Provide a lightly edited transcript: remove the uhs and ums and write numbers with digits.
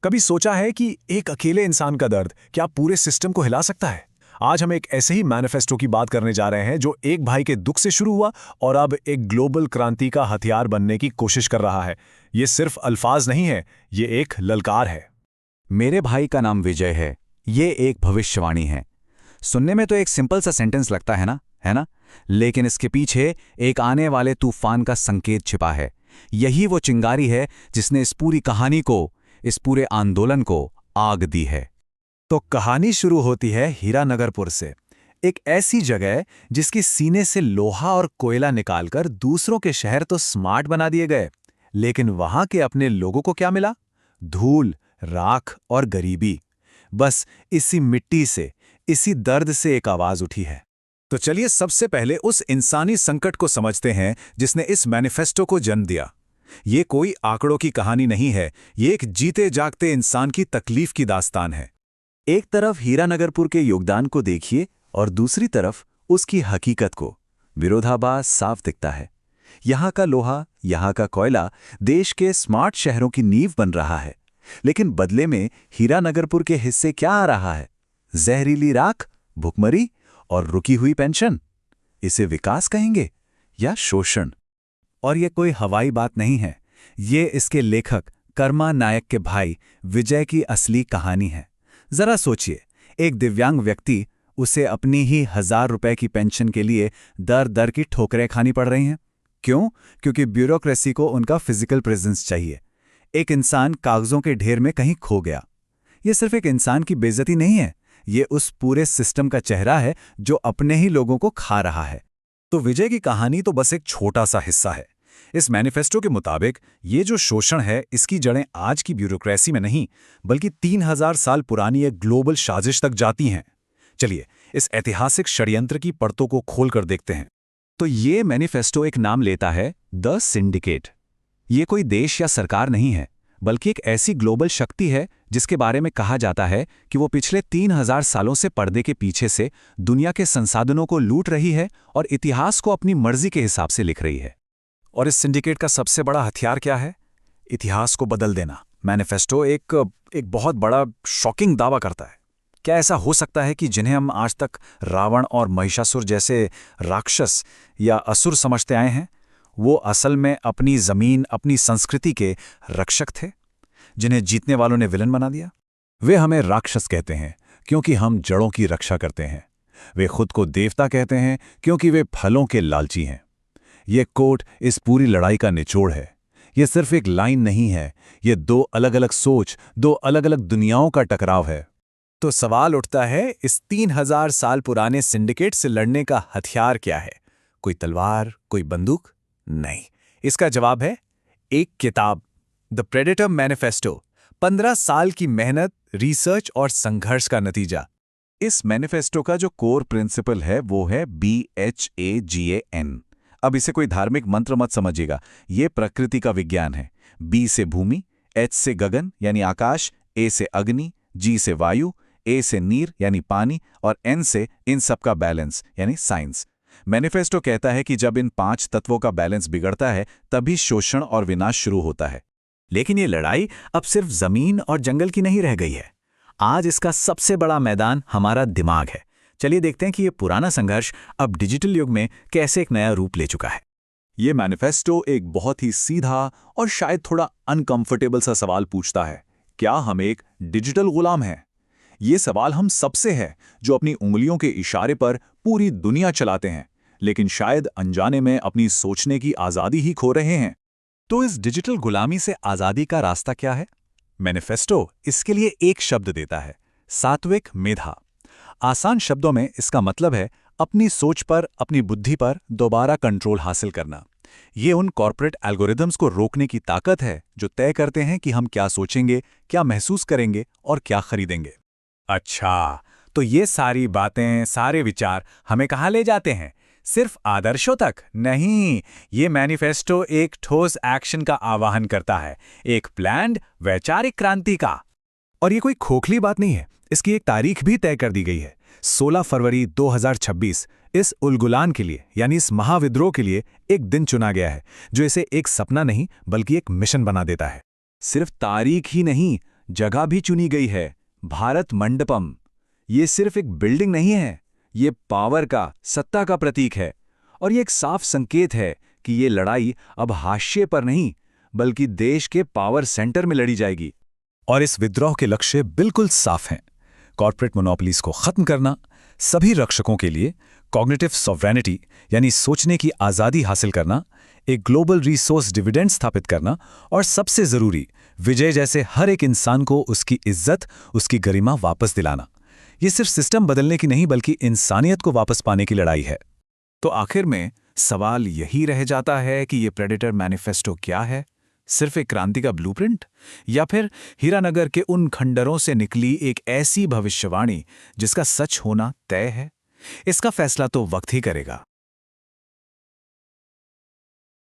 कभी सोचा है कि एक अकेले इंसान का दर्द क्या पूरे सिस्टम को हिला सकता है? आज हम एक ऐसे ही मैनिफेस्टो की बात करने जा रहे हैं जो एक भाई के दुख से शुरू हुआ और अब एक ग्लोबल क्रांति का हथियार बनने की कोशिश कर रहा है। ये सिर्फ अल्फाज नहीं है, ये एक ललकार है। मेरे भाई का नाम विजय है। ये एक भविष्यवाणी है। सुनने में तो एक सिंपल सा सेंटेंस लगता है ना? लेकिन इसके पीछे एक आने वाले तूफान का संकेत छिपा है। यही वो चिंगारी है जिसने इस पूरी कहानी को, इस पूरे आंदोलन को आग दी है। तो कहानी शुरू होती है हीरानगरपुर से, एक ऐसी जगह जिसकी सीने से लोहा और कोयला निकालकर दूसरों के शहर तो स्मार्ट बना दिए गए, लेकिन वहां के अपने लोगों को क्या मिला? धूल, राख और गरीबी। बस इसी मिट्टी से, इसी दर्द से एक आवाज उठी है। तो चलिए सबसे पहले उस इंसानी संकट को समझते हैं जिसने इस मैनिफेस्टो को जन्म दिया। ये कोई आंकड़ों की कहानी नहीं है, ये एक जीते जागते इंसान की तकलीफ की दास्तान है। एक तरफ हीरानगरपुर के योगदान को देखिए और दूसरी तरफ उसकी हकीकत को। विरोधाभास साफ दिखता है। यहाँ का लोहा, यहाँ का कोयला देश के स्मार्ट शहरों की नींव बन रहा है, लेकिन बदले में हीरानगरपुर के हिस्से क्या आ रहा है? जहरीली राख, भुखमरी और रुकी हुई पेंशन। इसे विकास कहेंगे या शोषण? और ये कोई हवाई बात नहीं है, ये इसके लेखक कर्मा नायक के भाई विजय की असली कहानी है। जरा सोचिए, एक दिव्यांग व्यक्ति, उसे अपनी ही 1000 रुपए की पेंशन के लिए दर दर की ठोकरें खानी पड़ रही हैं। क्यों? क्योंकि ब्यूरोक्रेसी को उनका फिजिकल प्रेजेंस चाहिए। एक इंसान कागजों के ढेर में कहीं खो गया। ये सिर्फ एक इंसान की बेइज्जती नहीं है, ये उस पूरे सिस्टम का चेहरा है जो अपने ही लोगों को खा रहा है। तो विजय की कहानी तो बस एक छोटा सा हिस्सा है। इस मैनिफेस्टो के मुताबिक ये जो शोषण है, इसकी जड़ें आज की ब्यूरोक्रेसी में नहीं, बल्कि 3000 साल पुरानी एक ग्लोबल साजिश तक जाती हैं। चलिए इस ऐतिहासिक षड्यंत्र की परतों को खोलकर देखते हैं। तो ये मैनिफेस्टो एक नाम लेता है, द सिंडिकेट। ये कोई देश या सरकार नहीं है, बल्कि एक ऐसी ग्लोबल शक्ति है जिसके बारे में कहा जाता है कि वो पिछले 3000 सालों से पर्दे के पीछे से दुनिया के संसाधनों को लूट रही है और इतिहास को अपनी मर्जी के हिसाब से लिख रही है। और इस सिंडिकेट का सबसे बड़ा हथियार क्या है? इतिहास को बदल देना। मैनिफेस्टो एक बहुत बड़ा शॉकिंग दावा करता है। क्या ऐसा हो सकता है कि जिन्हें हम आज तक रावण और महिषासुर जैसे राक्षस या असुर समझते आए हैं, वो असल में अपनी जमीन, अपनी संस्कृति के रक्षक थे, जिन्हें जीतने वालों ने विलन बना दिया? वे हमें राक्षस कहते हैं क्योंकि हम जड़ों की रक्षा करते हैं। वे खुद को देवता कहते हैं क्योंकि वे फलों के लालची हैं। ये कोट इस पूरी लड़ाई का निचोड़ है। ये सिर्फ एक लाइन नहीं है, ये दो अलग अलग सोच, दो अलग अलग दुनियाओं का टकराव है। तो सवाल उठता है, इस 3000 साल पुराने सिंडिकेट से लड़ने का हथियार क्या है? कोई तलवार, कोई बंदूक? नहीं। इसका जवाब है एक किताब, द प्रेडेटर मैनिफेस्टो। 15 साल की मेहनत, रिसर्च और संघर्ष का नतीजा। इस मैनिफेस्टो का जो कोर प्रिंसिपल है वो है BHAGAN। अब इसे कोई धार्मिक मंत्र मत समझिएगा, ये प्रकृति का विज्ञान है। B से भूमि, H से गगन यानी आकाश, A से अग्नि, G से वायु, A से नीर यानी पानी और N से इन सब का बैलेंस यानी साइंस। मैनिफेस्टो कहता है कि जब इन 5 तत्वों का बैलेंस बिगड़ता है तभी शोषण और विनाश शुरू होता है। लेकिन ये लड़ाई अब सिर्फ जमीन और जंगल की नहीं रह गई है। आज इसका सबसे बड़ा मैदान हमारा दिमाग है। चलिए देखते हैं कि ये पुराना संघर्ष अब डिजिटल युग में कैसे एक नया रूप ले चुका है। ये मैनिफेस्टो एक बहुत ही सीधा और शायद थोड़ा अनकंफर्टेबल सा सवाल पूछता है, क्या हम एक डिजिटल गुलाम हैं? ये सवाल हम सबसे है जो अपनी उंगलियों के इशारे पर पूरी दुनिया चलाते हैं, लेकिन शायद अनजाने में अपनी सोचने की आज़ादी ही खो रहे हैं। तो इस डिजिटल गुलामी से आज़ादी का रास्ता क्या है? मैनिफेस्टो इसके लिए एक शब्द देता है, सात्विक मेधा। आसान शब्दों में इसका मतलब है अपनी सोच पर, अपनी बुद्धि पर दोबारा कंट्रोल हासिल करना। ये उन कॉर्पोरेट एल्गोरिदम्स को रोकने की ताकत है जो तय करते हैं कि हम क्या सोचेंगे, क्या महसूस करेंगे और क्या खरीदेंगे। अच्छा, तो ये सारी बातें, सारे विचार हमें कहाँ ले जाते हैं? सिर्फ आदर्शों तक नहीं, ये मैनिफेस्टो एक ठोस एक्शन का आह्वान करता है, एक प्लान्ड वैचारिक क्रांति का। और ये कोई खोखली बात नहीं है, इसकी एक तारीख भी तय कर दी गई है, 16 फरवरी 2026। इस उलगुलान के लिए यानी इस महाविद्रोह के लिए एक दिन चुना गया है जो इसे एक सपना नहीं बल्कि एक मिशन बना देता है। सिर्फ तारीख ही नहीं, जगह भी चुनी गई है, भारत मंडपम। ये सिर्फ एक बिल्डिंग नहीं है, ये पावर का, सत्ता का प्रतीक है। और ये एक साफ संकेत है कि ये लड़ाई अब हाशिए पर नहीं, बल्कि देश के पावर सेंटर में लड़ी जाएगी। और इस विद्रोह के लक्ष्य बिल्कुल साफ हैं। कॉर्पोरेट मोनोपोलीज को खत्म करना, सभी रक्षकों के लिए कॉग्निटिव सॉवरेनिटी यानी सोचने की आज़ादी हासिल करना, एक ग्लोबल रिसोर्स डिविडेंड स्थापित करना और सबसे ज़रूरी, विजय जैसे हर एक इंसान को उसकी इज्जत, उसकी गरिमा वापस दिलाना। ये सिर्फ सिस्टम बदलने की नहीं बल्कि इंसानियत को वापस पाने की लड़ाई है। तो आखिर में सवाल यही रह जाता है कि ये प्रेडेटर मैनिफेस्टो क्या है? सिर्फ एक क्रांति का ब्लूप्रिंट, या फिर हीरानगर के उन खंडरों से निकली एक ऐसी भविष्यवाणी जिसका सच होना तय है? इसका फैसला तो वक्त ही करेगा।